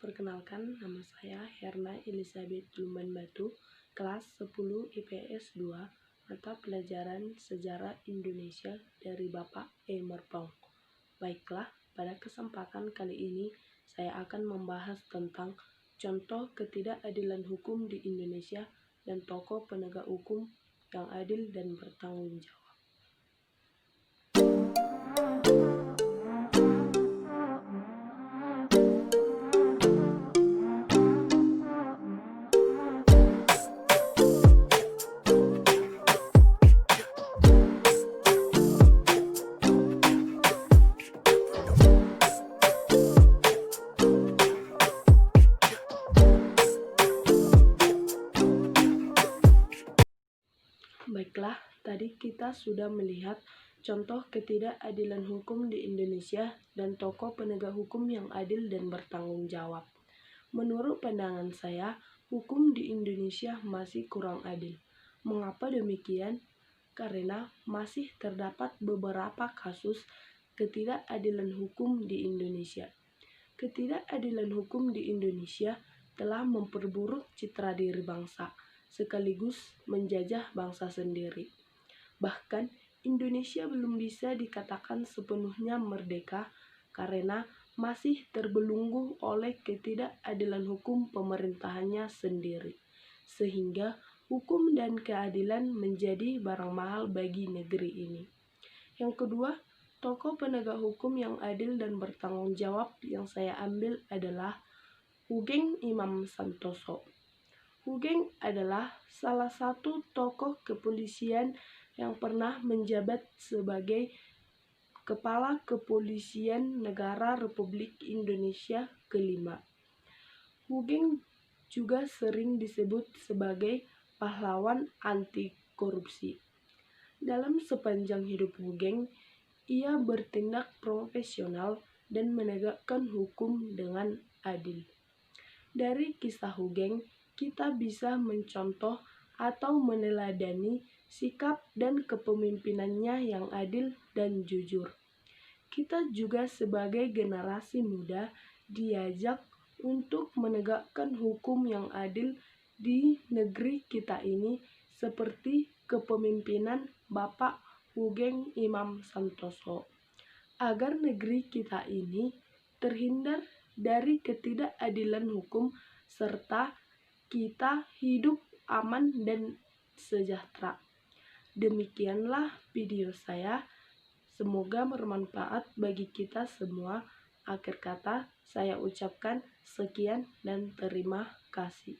Perkenalkan, nama saya Herna Elizabeth Lumban Batu, kelas 10 IPS 2, mata pelajaran Sejarah Indonesia dari Bapak E. Merpong. Baiklah, pada kesempatan kali ini saya akan membahas tentang contoh ketidakadilan hukum di Indonesia dan tokoh penegak hukum yang adil dan bertanggung jawab. Baiklah, tadi kita sudah melihat contoh ketidakadilan hukum di Indonesia dan tokoh penegak hukum yang adil dan bertanggung jawab. Menurut pandangan saya, hukum di Indonesia masih kurang adil. Mengapa demikian? Karena masih terdapat beberapa kasus ketidakadilan hukum di Indonesia. Ketidakadilan hukum di Indonesia telah memperburuk citra diri bangsa, sekaligus menjajah bangsa sendiri. Bahkan, Indonesia belum bisa dikatakan sepenuhnya merdeka karena masih terbelenggu oleh ketidakadilan hukum pemerintahannya sendiri. Sehingga hukum dan keadilan menjadi barang mahal bagi negeri ini. Yang kedua, tokoh penegak hukum yang adil dan bertanggung jawab yang saya ambil adalah Hoegeng Imam Santoso. Hoegeng adalah salah satu tokoh kepolisian yang pernah menjabat sebagai Kepala Kepolisian Negara Republik Indonesia kelima. Hoegeng juga sering disebut sebagai pahlawan anti korupsi. Dalam sepanjang hidup Hoegeng, ia bertindak profesional dan menegakkan hukum dengan adil. Dari kisah Hoegeng, kita bisa mencontoh atau meneladani sikap dan kepemimpinannya yang adil dan jujur. Kita juga sebagai generasi muda diajak untuk menegakkan hukum yang adil di negeri kita ini seperti kepemimpinan Bapak Hoegeng Imam Santoso, agar negeri kita ini terhindar dari ketidakadilan hukum serta kita hidup aman dan sejahtera. Demikianlah video saya. Semoga bermanfaat bagi kita semua. Akhir kata, saya ucapkan sekian dan terima kasih.